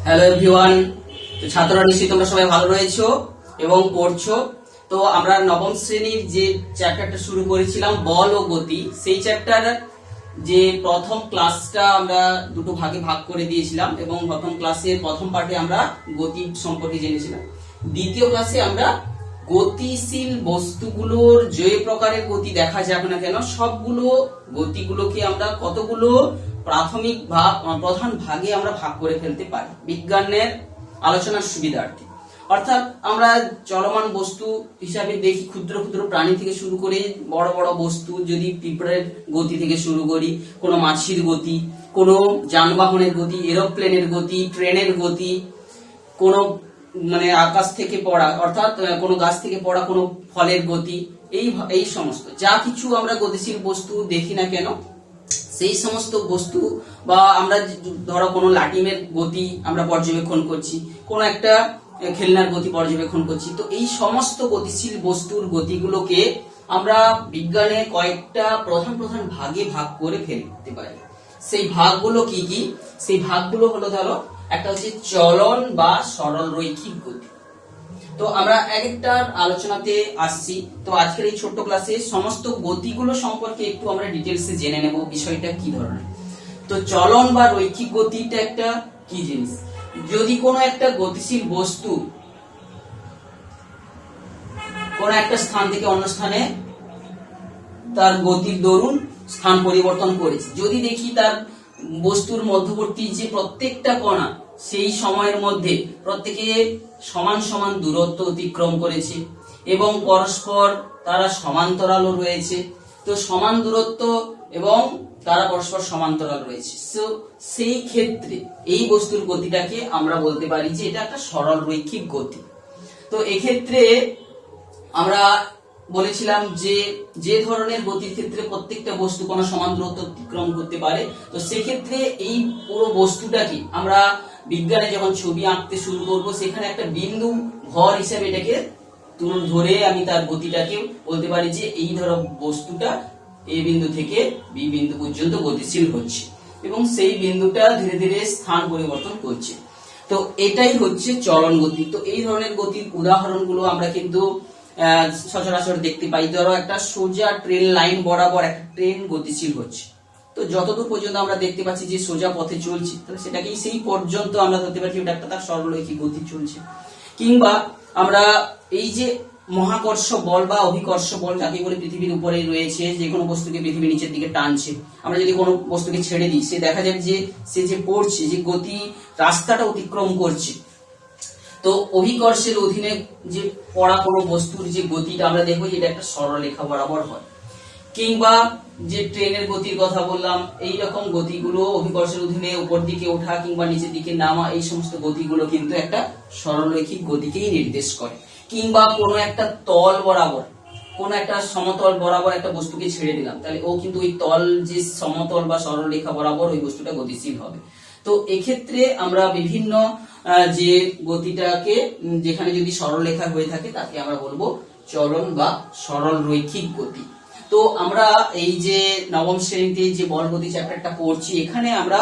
Hello everyone. তো ছাত্ররা নিশ্চয়ই তোমরা সবাই ভালো রয়েছো এবং পড়ছো। তো আমরা নবম শ্রেণীর যে চ্যাপ্টারটা শুরু করেছিলাম বল ও গতি, সেই চ্যাপ্টার যে প্রথম ক্লাসটা আমরা দুটো ভাগে ভাগ করে দিয়েছিলাম এবং প্রথম ক্লাসের প্রথম পার্টে আমরা গতি সম্পর্কে জেনেছিলাম। দ্বিতীয় ক্লাসে আমরা গতিশীল বস্তুগুলোর যে প্রকারের গতি দেখা যাবে না কেন সবগুলো গতিগুলোকে আমরা কতগুলো প্রাথমিক ভাগ প্রধান ভাগে আমরা ভাগ করে ফেলতে পারি বিজ্ঞানের আলোচনার সুবিধার্থে। অর্থাৎ আমরা চলমান বস্তু হিসাবে দেখি ক্ষুদ্র ক্ষুদ্র প্রাণী থেকে শুরু করে বড় বড় বস্তু, যদি পিঁপড়ের গতি থেকে শুরু করি, কোনো মাছির গতি, কোনো যানবাহনের গতি, এরোপ্লেনের গতি, ট্রেনের গতি, কোনো আকাশ থেকে পড়া অর্থাৎ কোনো গাছ থেকে পড়া কোনো ফলের গতি, এই সমস্ত যা কিছু আমরা গতিশীল বস্তু দেখি না কেন সেই সমস্ত বস্তু, বা আমরা ধরো কোনো লাটিমের গতি আমরা পর্যবেক্ষণ করছি, কোনো একটা খেলনার গতি পর্যবেক্ষণ করছি, তো এই সমস্ত গতিশীল বস্তুর গতিগুলোকে আমরা বিজ্ঞানে কয়েকটা প্রধান প্রধান ভাগে ভাগ করে ফেলতে পারি। সেই ভাগগুলো কি কি? সেই ভাগগুলো হলো, ধরো একটা হচ্ছে চলন বা সরল রৈখিক গতি। তো আমরা এক একটা আলোচনাতে আসছি। তো আজকের এই ছোট্ট ক্লাসে সমস্ত গতিগুলো সম্পর্কে একটু আমরা ডিটেলসে জেনে নেব বিষয়টা কি ধরনের। তো চলন বা রৈখিক গতিটা একটা কি জিনিস? যদি কোনো একটা গতিশীল বস্তু কোন একটা স্থান থেকে অন্য স্থানে তার গতির দরুন স্থান পরিবর্তন করেছে, যদি দেখি তার বস্তুর মধ্যবর্তী যে প্রত্যেকটা কণা সেই সময়ের মধ্যে প্রত্যেকে সমান সমান দূরত্ব অতিক্রম করেছে এবং পরস্পর তারা সমান্তরালও রয়েছে, তো সমান দূরত্ব এবং তারা পরস্পর সমান্তরাল রয়েছে, তো সেই ক্ষেত্রে এই বস্তুর গতিটাকে আমরা বলতে পারি যে এটা একটা সরল রৈখিক গতি। তো এক্ষেত্রে আমরা বলেছিলাম যে যে ধরনের গতির ক্ষেত্রে প্রত্যেকটা বস্তু কোনো সমান দূরত্ব অতিক্রম করতে পারে, তো সেক্ষেত্রে এই পুরো বস্তুটাকে আমরা বিজ্ঞানে যখন ছবি আঁকতে শুরু করব সেখানে একটা বিন্দু ভর হিসেবে এটাকে ধরে আমি তার গতিটাকে বলতে পারি যে এই ধরো বস্তুটা এ বিন্দু থেকে বি বিন্দু পর্যন্ত গতিশীল হচ্ছে এবং সেই বিন্দুটা ধীরে ধীরে স্থান পরিবর্তন করছে। তো এটাই হচ্ছে চলন গতি। তো এই ধরনের গতির উদাহরণগুলো আমরা কিন্তু সচরাচর দেখতে পাই। ধরো একটা সোজা ট্রেন লাইন বরাবর একটা ট্রেন গতিশীল হচ্ছে, তো যতদূর পর্যন্ত আমরা দেখতে পাচ্ছি যে সোজা পথে চলছে, তাহলে সেটাকেই সেই পর্যন্ত আমরা ধরতে পারছি ওটা একটা তার সরলরৈখিক গতি চলছে। কিংবা আমরা এই যে মহাকর্ষ বল বা অভিকর্ষ বল যাকে বলে পৃথিবীর উপরে রয়েছে, যে কোনো বস্তুকে পৃথিবীর নিচের দিকে টানছে, আমরা যদি কোনো বস্তুকে ছেড়ে দিই সে দেখা যাবে যে সে যে পড়ছে, যে গতি রাস্তাটা অতিক্রম করছে, তো অভিকর্ষের অধীনে যে পড়া কোনো বস্তুর যে গতিটা আমরা দেখবো যে এটা একটা সরলরেখা বরাবর হয়। কিংবা যে ট্রেনের গতির কথা বললাম, এই রকম গতিগুলো অভিকর্ষের অধীনে উপর দিকে ওঠা কিংবা নিচের দিকে নামা, এই সমস্ত গতিগুলো কিন্তু একটা সরলরৈখিক গতিকেই নির্দেশ করে। কিংবা কোনো একটা তল বরাবর, কোন একটা সমতল বরাবর একটা বস্তুকে ছেড়ে দিলাম, তাহলে ও কিন্তু ওই তল যে সমতল বা সরলরেখা বরাবর ওই বস্তুটা গতিশীল হবে। তো এক্ষেত্রে আমরা বিভিন্ন যে গতিটাকে যেখানে যদি সরলরেখা হয়ে থাকে তাকে আমরা বলবো চলন বা সরল রৈখিক গতি। তো আমরা এই যে নবম শ্রেণীতে যে বল গতি চ্যাপ্টারটা পড়ছি, এখানে আমরা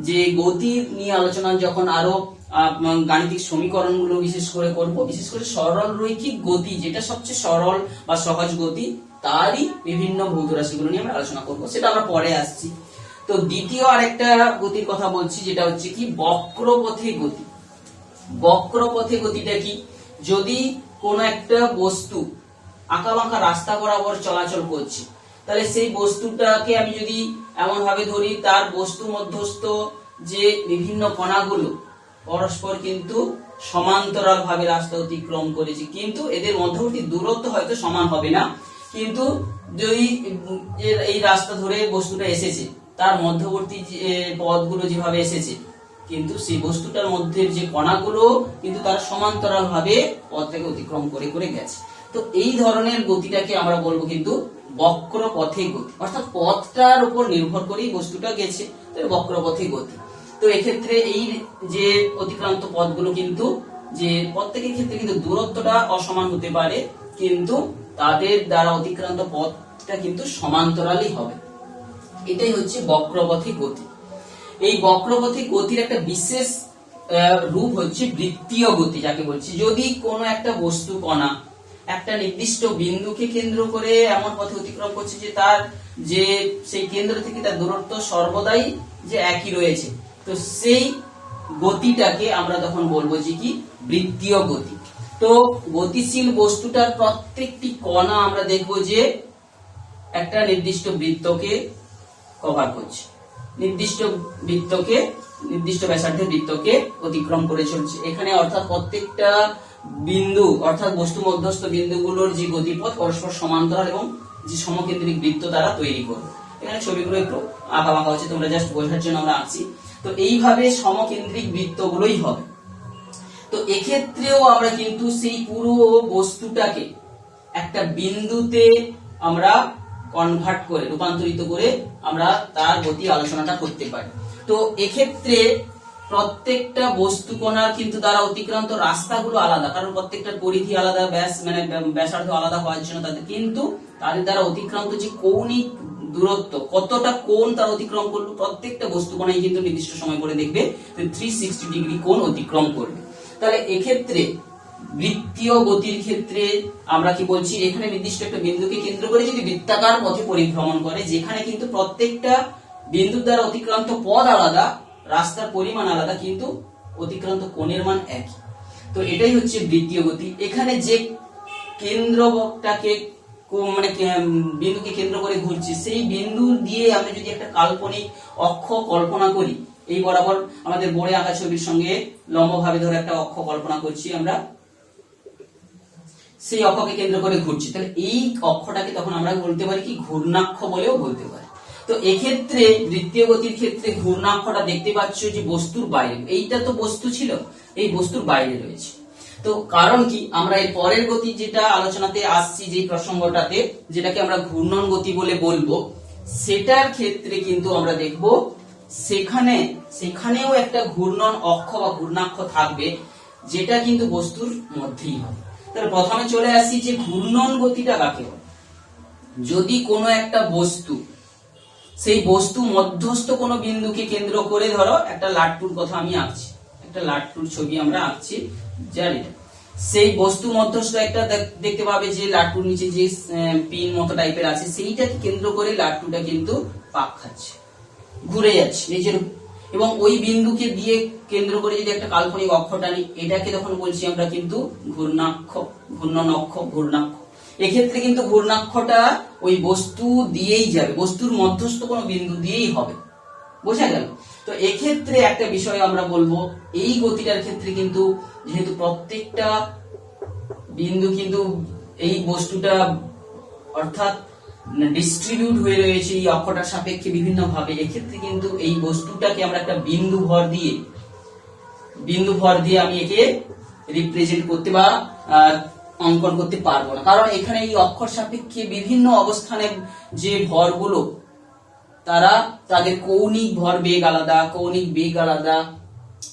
যে গতি নিয়ে আলোচনা যখন আরো গাণিতিক সমীকরণগুলো বিশেষ করে করব, বিশেষ করে সরল রৈখিক গতি যেটা সবচেয়ে সরল বা সহজ গতি, তারই বিভিন্ন ভৌত রাশিগুলো নিয়ে আমরা আলোচনা করব, সেটা আমরা পরে আসছি। তো দ্বিতীয় আরেকটা গতির কথা বলছি, যেটা হচ্ছে কি বক্রপথে গতি। বক্রপথে গতিটা কি? যদি কোনো একটা বস্তু আঁকাবাঁকা রাস্তা বরাবর চলাচল করছে, তাহলে সেই বস্তুটাকে আমি যদি এমন ভাবে ধরি তার বস্তু মধ্যস্থ যে বিভিন্ন কণাগুলো পরস্পর কিন্তু সমান্তরাল ভাবে রাস্তা অতিক্রম করেছে, কিন্তু এদের মধ্যবর্তী দূরত্ব হয়তো সমান হবে না, কিন্তু যদি এই রাস্তা ধরে বস্তুটা এসেছে তার মধ্যবর্তী পথগুলো যেভাবে এসেছে, কিন্তু সেই বস্তুটার মধ্যে যে কণাগুলো কিন্তু তারা সমান্তরাল ভাবে পথটাকে অতিক্রম করে করে গেছে। তো এই ধরনের গতিটাকে আমরা বলবো কিন্তু বক্রপথে গতি, অর্থাৎ পথটার উপর নির্ভর করেই বস্তুটা গেছে, বক্রপথে গতি। তো এক্ষেত্রে এই যে অতিক্রান্ত পথগুলো কিন্তু যে প্রত্যেকের ক্ষেত্রে কিন্তু দূরত্বটা অসমান হতে পারে, কিন্তু তাদের দ্বারা অতিক্রান্ত পথটা কিন্তু সমান্তরালই হবে। এটাই হচ্ছে বক্রপথে গতি। এই বক্রপথে গতির একটা বিশেষ রূপ হচ্ছে বৃত্তীয় গতি, যাকে বলছি যদি কোনো একটা বস্তু কণা একটা নির্দিষ্ট বিন্দুকে কেন্দ্র করে এমন পথে অতিক্রম করছে যে তার যে সেই কেন্দ্র থেকে তার দূরত্ব সর্বদাই যে একই রয়েছে, তো সেই গতিটাকে আমরা তখন বলবো যে কি বৃত্তীয় গতি। তো গতিশীল বস্তুটার প্রত্যেকটি কণা আমরা দেখবো যে একটা নির্দিষ্ট বৃত্তকে কভার করছে, নির্দিষ্ট ব্যাসার্ধের বৃত্তকে অতিক্রম করে চলছে এখানে, অর্থাৎ প্রত্যেকটা বিন্দু অর্থাৎ বস্তু মধ্যস্থ বিন্দুগুলোর যে গতিপথ পরস্পর সমান্তরাল এবং যে সমকেন্দ্রিক বৃত্ত তারা তৈরি করবে। এখানে ছবিগুলো একটু আঁকা বাঁকা হচ্ছে, তোমরা জাস্ট বোঝার জন্য আমরা আঁকছি। তো এইভাবে সমকেন্দ্রিক বৃত্তগুলোই হবে। তো এক্ষেত্রেও আমরা কিন্তু সেই পুরো বস্তুটাকে একটা বিন্দুতে আমরা কনভার্ট করে রূপান্তরিত করে আমরা তার গতি আলোচনাটা করতে পারি। তো এক্ষেত্রে প্রত্যেকটা বস্তু কণার কিন্তু দ্বারা অতিক্রান্ত রাস্তাগুলো আলাদা, কারণ প্রত্যেকটা পরিধি আলাদা, ব্যাসার্ধ আলাদা হওয়ার জন্য তাদের দ্বারা অতিক্রান্ত যে কৌণিক দূরত্ব, কতটা কোণ তার অতিক্রম করলো, প্রত্যেকটা বস্তু কণাই কিন্তু নির্দিষ্ট সময় করে দেখবে 360 ডিগ্রি কোণ অতিক্রম করবে। তাহলে এক্ষেত্রে বৃত্তীয় গতির ক্ষেত্রে আমরা কি বলছি, এখানে নির্দিষ্ট একটা বিন্দুকে কেন্দ্র করে যদি বৃত্তাকার পথে পরিভ্রমণ করে, যেখানে কিন্তু প্রত্যেকটা বিন্দুর দ্বারা অতিক্রান্ত পথ আলাদা, রাস্তার পরিমাণ আলাদা, কিন্তু অতিক্রান্ত কোণের মান একই। তো এটাই হচ্ছে বৃত্তীয় গতি। এখানে যে কেন্দ্রটাকে মানে বিন্দুকে কেন্দ্র করে ঘুরছে, সেই বিন্দু দিয়ে আমি যদি একটা কাল্পনিক অক্ষ কল্পনা করি, এই বরাবর আমাদের বোর্ডে আঁকা ছবির সঙ্গে লম্বভাবে ধরে একটা অক্ষ কল্পনা করছি আমরা, সেই অক্ষকে কেন্দ্র করে ঘুরছি, তাহলে এই অক্ষটাকে তখন আমরা বলতে পারি কি ঘূর্ণাক্ষ বলেও বলতে পারি। তো এক্ষেত্রে বৃত্তীয় গতির ক্ষেত্রে ঘূর্ণাক্ষটা দেখতে পাচ্ছ যে বস্তুর বাইরে, এইটা তো বস্তু ছিল, এই বস্তুর বাইরে রয়েছে। তো কারণ কি, আমরা এই পরের গতি যেটা আলোচনাতে আসছি, যে প্রসঙ্গটাতে যেটাকে আমরা ঘূর্ণন গতি বলে বলবো, সেটার ক্ষেত্রে কিন্তু আমরা দেখব সেখানেও একটা ঘূর্ণন অক্ষ বা ঘূর্ণাক্ষ থাকবে, যেটা কিন্তু বস্তুর মধ্যেই হবে। তাহলে প্রথমে চলে আসি যে ঘূর্ণন গতিটা কাকে বলে। যদি কোনো একটা বস্তু, সেই বস্তু মধ্যস্থ কোনো বিন্দুকে কেন্দ্র করে, ধরো একটা লাট্টুর কথা আমি আঁকছি, একটা লাট্টুর ছবি আমরা আঁকছি, যার এটা সেই বস্তু মধ্যস্থ একটা দেখতে পাবে যে লাট্টুর নিচে যে পিন মতো টাইপের আছে, সেইটাকে কেন্দ্র করে লাট্টুটা কিন্তু পাক খাচ্ছে, ঘুরে যাচ্ছে নিজের, এবং ওই বিন্দুকে দিয়ে কেন্দ্র করে যদি একটা কাল্পনিক অক্ষ টানি, এটাকে তখন বলছি আমরা কিন্তু ঘূর্ণাক্ষ, ঘূর্ণন অক্ষ, ঘূর্ণাক্ষ। এক্ষেত্রে কিন্তু ঘূর্ণাক্ষটা ওই বস্তু দিয়েই যাবে, বস্তুর মধ্যস্থ কোনো বিন্দু দিয়েই হবে, বোঝা গেল? তো এক্ষেত্রে একটা বিষয় আমরা বলবো, এই গতিটার ক্ষেত্রে কিন্তু যেহেতু প্রত্যেকটা বিন্দু কিন্তু এই বস্তুটা অর্থাৎ ডিস্ট্রিবিউট হয়ে রয়েছে এই অক্ষটার সাপেক্ষে বিভিন্ন ভাবে, এক্ষেত্রে কিন্তু এই বস্তুটাকে আমরা একটা বিন্দু ভর দিয়ে আমি একে রিপ্রেজেন্ট করতে বা অঙ্কন করতে পারবো না, কারণ এখানে এই অক্ষর সাপেক্ষে বিভিন্ন অবস্থানের যে ভরগুলো, তাদের কৌণিক ভর বেগ আলাদা, কৌণিক বেগ আলাদা,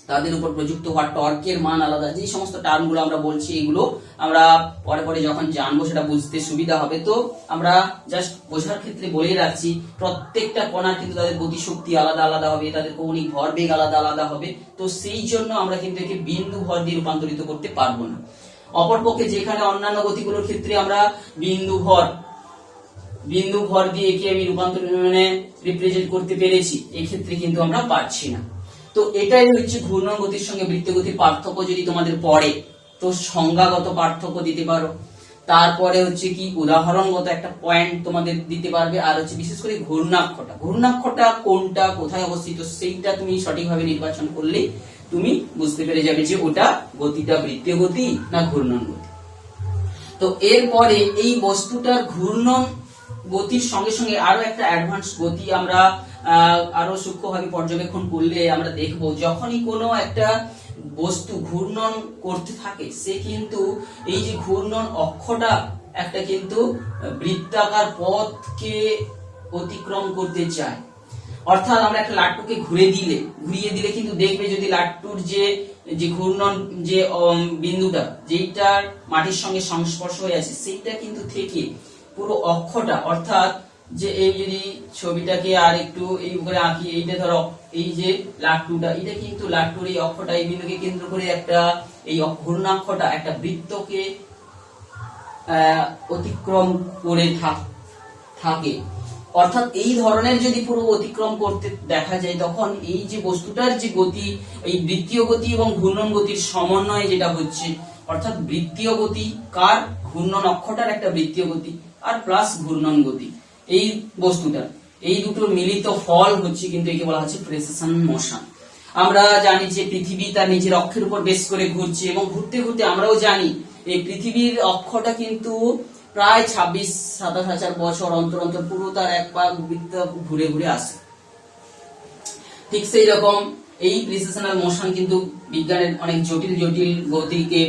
তাদের উপর প্রযুক্ত হওয়া টর্কের মান আলাদা, যে সমস্ত টার্মগুলো আমরা বলছি, এগুলো আমরা পরে পরে যখন জানবো সেটা বুঝতে সুবিধা হবে। তো আমরা জাস্ট বোঝার ক্ষেত্রে বলে রাখছি, প্রত্যেকটা কণার কিন্তু তাদের গতিশক্তি আলাদা আলাদা হবে, তাদের কৌণিক ভর বেগ আলাদা আলাদা হবে। তো সেই জন্য আমরা কিন্তু একে বিন্দু ভর দিয়ে রূপান্তরিত করতে পারবো না। অপরপক্ষে যেখানে অন্যান্য গতিগুলোর ক্ষেত্রে আমরা বিন্দু ভর দিয়ে একে আমি রিপ্রেজেন্ট করতে পেরেছি, এই ক্ষেত্রে কিন্তু আমরা পারছি না। তো এটাই হচ্ছে ঘূর্ণন গতির সঙ্গে বৃত্তীয় গতির পার্থক্য। যদি তোমাদের পড়ে তো সংজ্ঞাগত পার্থক্য দিতে পারো, তারপরে হচ্ছে কি উদাহরণগত একটা পয়েন্ট তোমাদের দিতে পারবে, আর হচ্ছে বিশেষ করে ঘূর্ণাক্ষটা কোনটা, কোথায় অবস্থিত, সেইটা তুমি সঠিকভাবে নির্বাচন করলে তুমি বুঝতে পেরে যাবে যে ওটা গতিটা বৃত্তীয় গতি না ঘূর্ণন গতি। তো এরপরে এই বস্তুটার ঘূর্ণন গতির সঙ্গে সঙ্গে আরো একটা অ্যাডভান্স গতি আমরা আরো সূক্ষ্মভাবে পর্যবেক্ষণ করলে আমরা দেখব, যখনই কোনো একটা বস্তু ঘূর্ণন করতে থাকে, সে কিন্তু এই যে ঘূর্ণন অক্ষটা একটা কিন্তু বৃত্তাকার পথকে অতিক্রম করতে চায়। অর্থাৎ আমরা একটা লাট্টুকে ঘুরিয়ে দিলে কিন্তু দেখবে, যদি লাট্টুর যে ঘূর্ণন যে বিন্দুটা যেটার মাটির সঙ্গে সংস্পর্শ হয়ে আছে, সেইটা কিন্তু থেকে পুরো অক্ষটা অর্থাৎ যে এই যদি ছবিটাকে আর একটু এই করে আঁকি, এইটা ধরো এই যে লাট্টুটা, এটা কিন্তু লাট্টুর এই অক্ষটা এই বিন্দুকে কেন্দ্র করে একটা এই ঘূর্ণাক্ষটা একটা বৃত্তকে অতিক্রম করে থাকে। অর্থাৎ এই ধরনের যদি পুরো অতিক্রম করতে দেখা যায়, তখন এই যে বস্তুটার যে গতি, এই বৃত্তীয় গতি এবং ঘূর্ণন গতির সমন্বয়ে যেটা হচ্ছে, অর্থাৎ বৃত্তীয় গতি কার, ঘূর্ণন অক্ষটার একটা বৃত্তীয় গতি আর প্লাস ঘূর্ণন গতি, এই বস্তুটার এই দুটোর মিলিত ফল হচ্ছে কিন্তু একে বলা হচ্ছে প্রেসেশন মোশন। আমরা জানি যে পৃথিবী তার নিজের অক্ষের উপর বেস করে ঘুরছে, এবং ঘুরতে ঘুরতে আমরাও জানি এই পৃথিবীর অক্ষটা কিন্তু প্রায় 26-27 বছর অন্তর অন্তর পুরো তার একবার বৃত্ত ঘুরে ঘুরে আসে। ঠিক সেই রকম এই প্রিসিশনাল মোশন কিন্তু বিজ্ঞানের অনেক জটিল জটিল গতিকে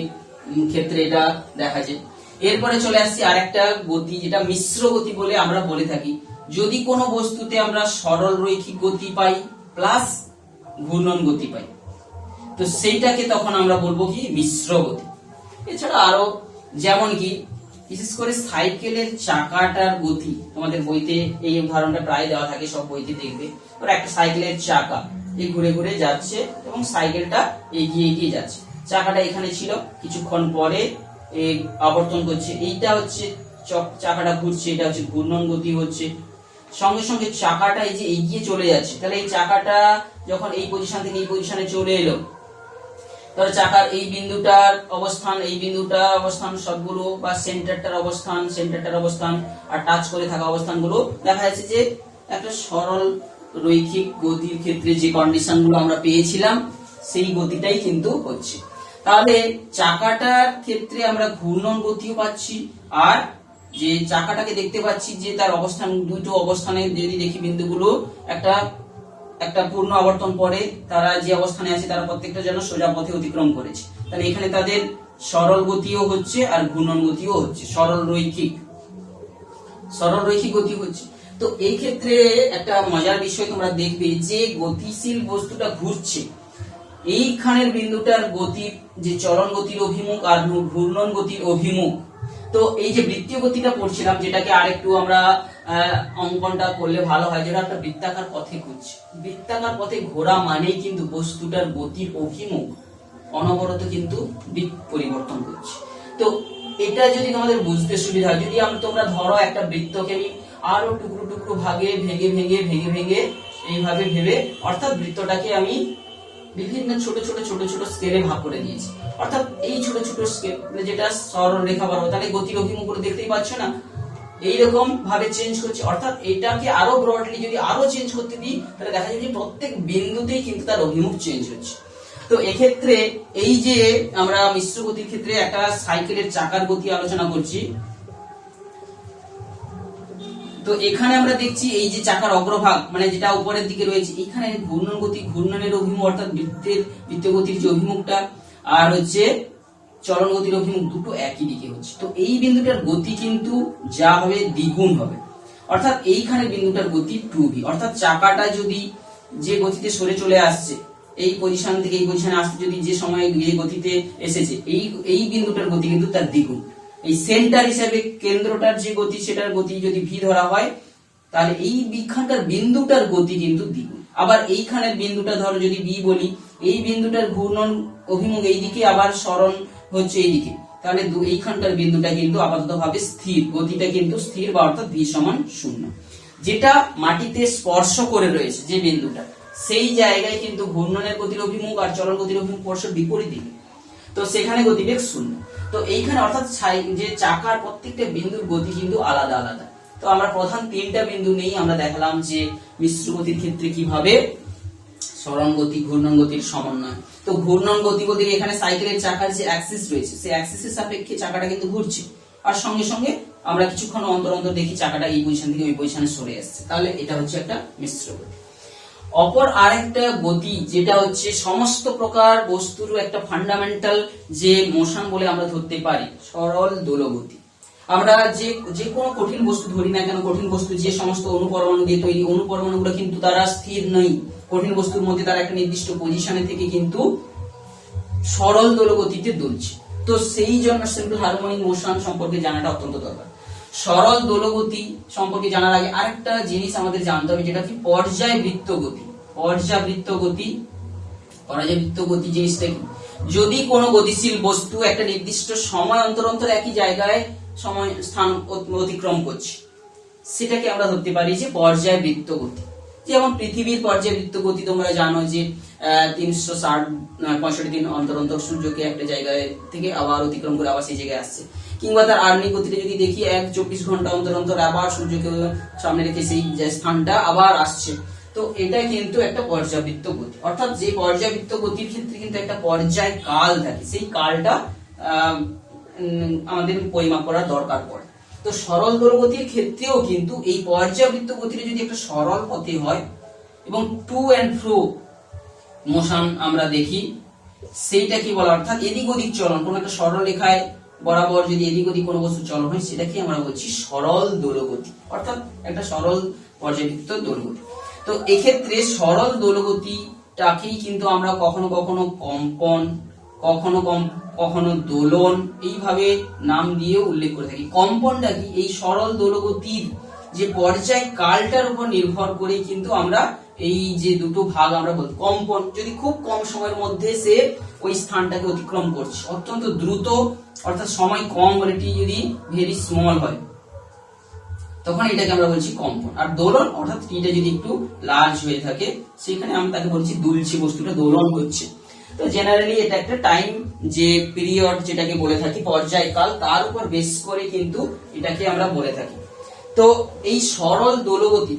ক্ষেত্রে এটা দেখা যায়। এরপরে চলে আসছি আরেকটা গতি, যেটা মিশ্র গতি বলে আমরা বলে থাকি। যদি কোনো বস্তুতে আমরা সরল রৈখিক গতি পাই প্লাস ঘূর্ণন গতি পাই, তো সেইটাকে তখন আমরা বলবো কি মিশ্র গতি। এছাড়া আরো যেমন কি বিশেষ করে সাইকেলের চাকাটার গতি, তোমাদের বইতে এই উদাহরণটা প্রায় দেওয়া থাকে, সব বইতে দেখবে। ধরো একটা সাইকেলের চাকা এই ঘুরে ঘুরে যাচ্ছে এবং সাইকেলটা এগিয়ে এগিয়ে যাচ্ছে, চাকাটা এখানে ছিল, কিছুক্ষণ পরে আবর্তন করছে, এইটা হচ্ছে চাকাটা ঘুরছে, এটা হচ্ছে ঘূর্ণন গতি হচ্ছে। সঙ্গে সঙ্গে চাকাটা এই যে এগিয়ে চলে যাচ্ছে, তাহলে এই চাকাটা যখন এই পজিশন থেকে এই পজিশনে চলে এলো, তাহলে চাকার এই বিন্দুটার অবস্থান, এই বিন্দুটার অবস্থান সবগুলো বা সেন্টারটার অবস্থান আর টাচ করে থাকা অবস্থানগুলো দেখা যাচ্ছে যে একটা সরল রৈখিক গতির ক্ষেত্রে যে কন্ডিশন গুলো আমরা পেয়েছিলাম সেই গতিটাই কিন্তু হচ্ছে। তাহলে চাকাটার ক্ষেত্রে আমরা ঘূর্ণন গতিও পাচ্ছি, আর যে চাকাটাকে দেখতে পাচ্ছি যে তার অবস্থান, দুটো অবস্থানে যদি দেখি বিন্দুগুলো একটা পূর্ণ আবর্তন পরে তারা যে অবস্থানে আছে তারা প্রত্যেকটা যেন সোজা পথে অতিক্রম করেছে, তাহলে এখানে তাদের সরল গতিও হচ্ছে আর ঘূর্ণন গতিও হচ্ছে, সরল রৈখিক গতি হচ্ছে। তো এই ক্ষেত্রে একটা মজার বিষয় তোমরা দেখবে যে গতিশীল বস্তুটা ঘুরছে, এইখানের বিন্দুটার গতি যে চলন গতির অভিমুখ আর ঘূর্ণন গতির অভিমুখ। তো এই যে বৃত্তীয় গতিটা পড়ছিলাম, যেটাকে আরেকটু আমরা অঙ্কনটা করলে ভালো হয়, যেটা একটা বৃত্তাকার পথে ঘুরছে। বৃত্তাকার পথে ঘোরা মানেই কিন্তু বস্তুটার গতির অভিমুখ অনবরত কিন্তু দিক পরিবর্তন করছে। তো এটা যদি তোমাদের বুঝতে সুবিধা হয়, যদি তোমরা ধরো একটা বৃত্তকে আমি আরো টুকরো টুকরো ভাগে ভেঙে এইভাবে ভেবে, অর্থাৎ বৃত্তটাকে আমি বিভিন্ন ছোট ছোট স্কেলে ভাগ করে দিয়েছি, অর্থাৎ এই ছোট ছোট স্কেল যেটা সরল রেখা বাড়াবো, তাহলে গতির অভিমুখগুলো দেখতেই পাচ্ছ না, এইরকম ভাবে চেঞ্জ করছে। অর্থাৎ এটাকে আরো ব্রডলি যদি আরো চেঞ্জ করতে দিই, তাহলে দেখা যায় যে প্রত্যেক বিন্দুতেই কিন্তু তার অভিমুখ চেঞ্জ হচ্ছে। তো এক্ষেত্রে এই যে আমরা মিশ্র গতির ক্ষেত্রে একটা সাইকেলের চাকার গতি আলোচনা করছি, তো এখানে আমরা দেখছি এই যে চাকার অগ্রভাগ মানে যেটা উপরের দিকে রয়েছে, এখানে ঘূর্ণন গতি, ঘূর্ণনের অভিমুখ অর্থাৎ বৃত্তীয় গতির যে অভিমুখটা আর হচ্ছে চলন গতির অভিমুখ দুটো একই দিকে হচ্ছে। তো এই বিন্দুটার গতি কিন্তু যা হবে দ্বিগুণ হবে, অর্থাৎ এইখানে বিন্দুটার গতি 2v, অর্থাৎ চাকাটা যদি যে গতিতে সরে চলে আসছে এই পজিশন থেকে এই পজিশনে আসতে, যদি যে সময় যে গতিতে এসেছে এই বিন্দুটার গতি কিন্তু তার দ্বিগুণ। এই সেন্টার হিসেবে কেন্দ্রটার যে গতি সেটার গতি যদি v ধরা হয়, তাহলে এই বিখানকার বিন্দুটার গতি কিন্তু দ্বিগুণ। আবার এইখানের বিন্দুটা ধরো যদি b বলি, এই বিন্দুটার ঘূর্ণন অভিমুখ এইদিকে, আবার সরণ হচ্ছে এইদিকে, তাহলে এইখানকার বিন্দুটা কিন্তু আপাতত ভাবে স্থির, গতিটা কিন্তু স্থির বা অর্থাৎ v সমান 0। যেটা মাটিতে স্পর্শ করে রয়েছে যে বিন্দুটা, সেই জায়গায় কিন্তু ঘূর্ণনের গতির অভিমুখ আর চলন গতির অভিমুখ পরস্পর বিপরীত দিকে, তো সেখানে গতিবেগ 0। তো এইখানে অর্থাৎ যে চাকার প্রত্যেকটা বিন্দুর গতি কিন্তু আলাদা আলাদা। তো আমরা প্রধান 3টা বিন্দু নিয়ে আমরা দেখালাম যে মিশ্র গতির ক্ষেত্রে কিভাবে সরণ গতি ঘূর্ণন গতির সমন্বয়। তো ঘূর্ণন গতি বলতে এখানে সাইকেলের চাকার যে অ্যাক্সিস রয়েছে সেই অ্যাক্সিসের সাপেক্ষে চাকাটা কিন্তু ঘুরছে, আর সঙ্গে সঙ্গে আমরা কিছুক্ষণ অন্তর অন্তর দেখি চাকাটা এই পজিশন থেকে ওই পজিশনে সরে আসছে, তাহলে এটা হচ্ছে একটা মিশ্র গতি। অপর আরেকটা গতি যেটা হচ্ছে সমস্ত প্রকার বস্তুর একটা ফান্ডামেন্টাল যে মোশন বলে আমরা ধরতে পারি, সরল দোলগতি। আমরা যে কোনো কঠিন বস্তু ধরি না কেন, কঠিন বস্তু যে সমস্ত অণুপরমাণু দিয়ে তৈরি, অণুপরমাণুগুলো কিন্তু তারা স্থির নেই, কঠিন বস্তুর মধ্যে তারা একটা নির্দিষ্ট পজিশনে থেকে কিন্তু সরল দোলগতিতে দুলছে। তো সেই জন্য সিম্পল হারমোনিক মোশন সম্পর্কে জানাটা অত্যন্ত দরকার। সরল দোলগতি সম্পর্কে জানার আগে আরেকটা জিনিস আমাদের জানতে হবে, যেটা কি পর্যায়বৃত্ত গতি। পর্যাবৃত্ত গতি, পর্যাবৃত্ত গতি জিনিসটা কি? যদি কোনো গতিশীল বস্তু একটা নির্দিষ্ট সময় অন্তর অন্তর একই জায়গায় সময় স্থান অতিক্রম করছে, সেটাকে আমরা ধরতে পারি যে পর্যায়বৃত্ত গতি। যেমন পৃথিবীর পর্যায়বৃত্ত গতি তোমরা জানো যে 365 দিন অন্তর অন্তর সূর্যকে একটা জায়গায় থেকে আবার অতিক্রম করে আবার সেই জায়গায় আসছে। কিংবা তার আর্নিক গতিটা যদি দেখি 24 ঘন্টা অন্তর অন্তর আবার সূর্যকে সামনে রেখে সেই স্থানটা আবার আসছে। তো এটা কিন্তু একটা পর্যাবৃত্ত গতি, অর্থাৎ যে পর্যাবৃত্ত গতির ক্ষেত্রে কিন্তু একটা পর্যায় কাল থাকে, সেই কালটা আমাদের পরিমাপ করার দরকার পড়ে। তো সরল দোলগতির ক্ষেত্রেও কিন্তু এই পর্যাবৃত্ত গতিটা যদি একটা সরল পথে হয় এবং টু অ্যান্ড ফ্রো মোশন আমরা দেখি, সেইটা কি বলা, অর্থাৎ এদিক ওদিক চলন, কোন একটা সরল রেখায় বরাবর যদি এদিক ওদিক কোনো বস্তু চলন হয়, সেটাকে আমরা বলছি সরল দোলগতি, অর্থাৎ একটা সরল পর্যাবৃত্ত দোলগতি। তো এক্ষেত্রে সরল দোলগতিটাকেই কিন্তু আমরা কখনো কখনো কম্পন, কখনো দোলন এইভাবে নাম দিয়ে উল্লেখ করে থাকি। কম্পনটা কি? এই সরল দোলগতির যে পর্যায় কালটার উপর নির্ভর করে কিন্তু আমরা এই যে দুটো ভাগ আমরা বলতে, কম্পন যদি খুব কম সময়ের মধ্যে সে ওই স্থানটাকে অতিক্রম করছে, অত্যন্ত দ্রুত, অর্থাৎ সময় কম হলে টি যদি ভেরি স্মল হয়, তখন এটাকে আমরা বলছি কম্পন। আর দোলন অর্থাৎ টিটা যদি একটু লার্জ হয়ে থাকে, সেখানে আমরা তাকে বলছি দুলছে, বস্তুটা দোলন হচ্ছে। তো জেনারেলি এটা একটা টাইম যে পিরিয়ড যেটাকে বলে থাকি পর্যায়কাল, তার উপর বেস করে কিন্তু এটাকে আমরা বলে থাকি। তো এই সরল দোলগতি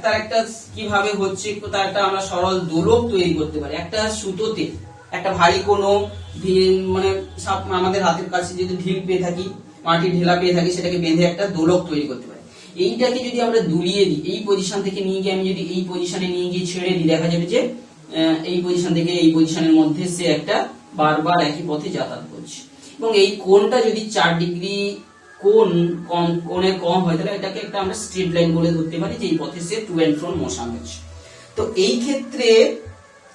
তার একটা কিভাবে হচ্ছে, তার একটা আমরা সরল দোলক তৈরি করতে পারি। একটা সুতোতে একটা ভারী কোনো মানে আমাদের হাতের কাছে যদি ঢিল পেয়ে থাকি, মাটির ঢেলা পেয়ে থাকি, সেটাকে বেঁধে একটা দোলক তৈরি করতে পারি। এইটাকে যদি আমরা দুলিয়ে দিই, এই পজিশন থেকে নিয়ে গিয়ে আমি যদি এই পজিশনে নিয়ে গিয়ে ছেড়ে দিই, দেখা যাবে যে এই পজিশন থেকে এই পজিশনের মধ্যে সে একটা বারবার একই পথে যাতায়াত করছে। এবং এই কোণটা যদি 4 ডিগ্রি কোণের কম হয়, তাহলে এটাকে একটা আমরা স্ট্রেট লাইন বলে ধরতে পারি, যে এই পথে সে টু অ্যান্ড ফ্রো মোশন হচ্ছে। তো এই ক্ষেত্রে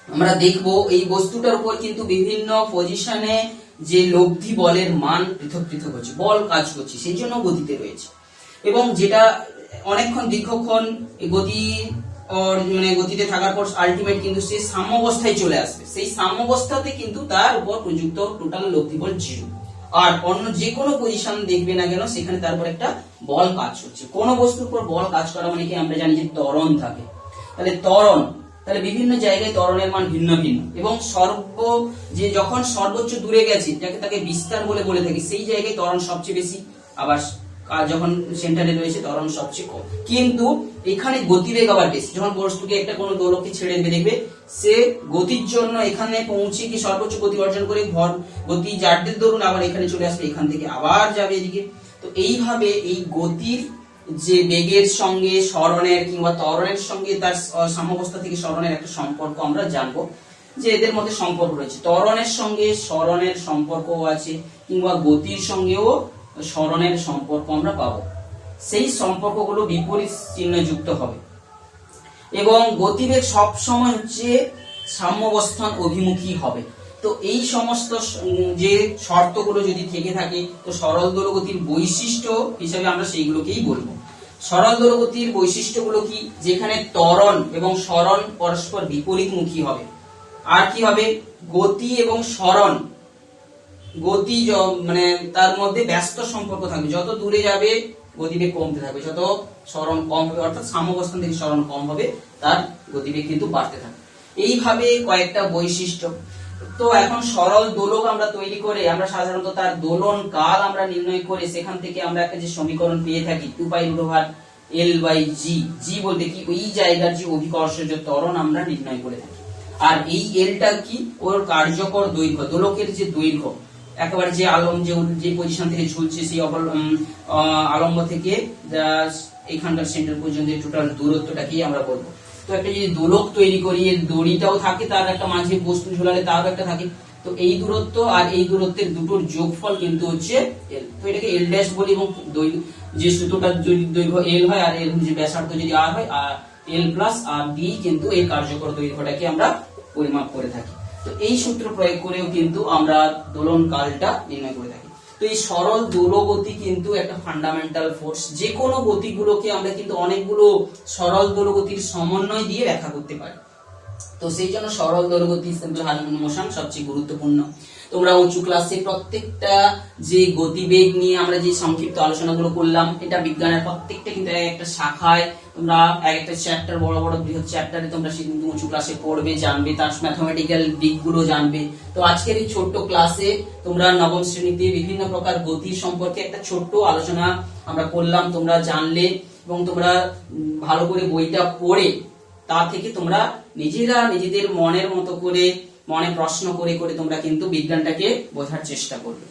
আমরা দেখব এই বস্তুটার উপর কিন্তু বিভিন্ন পজিশনে যে লব্ধি বলের মান পৃথক পৃথক হচ্ছে, বল কাজ করছে, সেই জন্য গতিতে রয়েছে। এবং যেটা অনেকক্ষণ দীর্ঘক্ষণ গতিতে থাকার পর আলটিমেট কিন্তু সে সাম্যাবস্থায় চলে আসবে, সেই সাম্যাবস্থাতে কিন্তু তার উপর প্রযুক্ত টোটাল লব্ধি বল 0। আর অন্য যে কোনো পজিশন দেখবে না কেন, সেখানে তারপর একটা বল কাজ করছে। কোন বস্তুর উপর বল কাজ করা মানে কি আমরা জানি যে ত্বরণ থাকে। তাহলে বিভিন্ন জায়গায় ত্বরণের মান ভিন্ন ভিন্ন, এবং যখন সর্বোচ্চ দূরে গেছে, যাকে তাকে বিস্তার বলে থাকি, সেই জায়গায় ত্বরণ সবচেয়ে বেশি, আবার যখন সেন্টারে রয়েছে ত্বরণ সবচেয়ে কম। কিন্তু এখানে গতিবেগ আবার বেশি। যখন বস্তুকে একটা কোনো দোলককে ছেড়ে দেবে, দেখবে সে গতির জন্য এখানে পৌঁছে কি সর্বোচ্চ গতি অর্জন করে গতি জাড্যের দরুন আবার এখানে চলে আসবে, এখান থেকে আবার যাবে এদিকে। তো এইভাবে এই গতির যে বেগের সঙ্গে সরণের কিংবা ত্বরণের সঙ্গে তার সাম্যাবস্থা থেকে সরণের একটা সম্পর্ক আমরা জানবো, যে এদের মধ্যে সম্পর্ক রয়েছে। ত্বরণের সঙ্গে সরণের সম্পর্কও আছে, কিংবা গতির সঙ্গেও সরণের সম্পর্ক আমরা পাবো। সেই সম্পর্কগুলো বিপরীত চিহ্ন যুক্ত হবে, এবং গতিবেগ সব সময় হচ্ছে সাম্যাবস্থান অভিমুখী হবে। তো এই সমস্ত যে শর্তগুলো যদি থেকে থাকে, তো সরল দোলগতির বৈশিষ্ট্য হিসেবে আমরা সেইগুলোকেই বলবো। সরল দোলগতির বৈশিষ্ট্যগুলো কি? যেখানে ত্বরণ এবং সরণ পরস্পর বিপরীতমুখী হবে। আর কি হবে? গতি এবং সরণ, গতি তার মধ্যে ব্যস্ত সম্পর্ক থাকবে। যত দূরে যাবে গতিবেগ কমতে থাকবে, যত সরণ কম হবে, অর্থাৎ সাম্যাবস্থান থেকে সরণ কম হবে, তার গতিবেগ কিন্তু বাড়তে থাকবে। এইভাবে কয়েকটা বৈশিষ্ট্য। তো এখন সরল দোলক আমরা তৈরি করে আমরা সাধারণত তার দোলন কাল আমরা নির্ণয় করে, সেখান থেকে আমরা একটা যে সমীকরণ পেয়ে থাকি 2π√L/g। জি বলতে কি? ওই জায়গার যে অভিকর্ষজ ত্বরণ আমরা নির্ণয় করে থাকি। আর এই এলটা কি? ওর কার্যকর দৈর্ঘ্য, দোলকের যে দৈর্ঘ্য, একেবারে যে যে পজিশন থেকে ঝুলছে, সেই আলম্ব থেকে এখানকার সেন্টার পর্যন্ত টোটাল দূরত্বটাকেই আমরা বলবো। তো একটা যদি দোলক তৈরি করি, এর দড়িটাও থাকে, তার একটা মাঝে বস্তু ঝুলালে তারও একটা থাকে। তো এই দূরত্ব আর এই দূরত্বের দুটোর যোগফল কিন্তু হচ্ছে এল। তো এটাকে এল ড্যাশ বলি, এবং যে সুতোটার যদি দৈর্ঘ্য এল হয় আর এর যে ব্যাসার্ধ যদি আর হয়, আর এল প্লাস আর বি কিন্তু এই কার্যকর দৈর্ঘ্যটাকে আমরা পরিমাপ করে থাকি। তো এই সূত্র প্রয়োগ করেও কিন্তু আমরা দোলন কালটা নির্ণয় করে থাকি। তো এই সরল দোলগতি কিন্তু একটা ফান্ডামেন্টাল ফোর্স। যে কোনো গতিগুলোকে আমরা কিন্তু অনেকগুলো সরল দোলগতির সমন্বয় দিয়ে ব্যাখ্যা করতে পারি। তো সেই জন্য সরল দোলগতি সিম্পল হারমোনিক মোশন সবচেয়ে গুরুত্বপূর্ণ। তোমরা উঁচু ক্লাসে প্রত্যেকটা যে গতিবেগ নিয়ে আমরা যে সংক্ষিপ্ত আলোচনাগুলো করলাম, এটা বিজ্ঞানের প্রত্যেকটা কিন্তু একটা শাখায় তোমরা এক একটা চ্যাপ্টার, বড় বড় বৃহৎ চ্যাপ্টারে তোমরা কিন্তু উঁচু ক্লাসে পড়বে, জানবে, তার ম্যাথমেটিক্যাল দিকগুলো জানবে। তো আজকের এই ছোট্ট ক্লাসে তোমরা নবম শ্রেণীতে বিভিন্ন প্রকার গতি সম্পর্কে একটা ছোট্ট আলোচনা আমরা করলাম, তোমরা জানলে এবং তোমরা ভালো করে বইটা পড়ে তা থেকে তোমরা নিজেরা নিজেদের মনের মতো করে মনে প্রশ্ন করে করে তোমরা কিন্তু বিজ্ঞানটাকে বোঝার চেষ্টা করবে।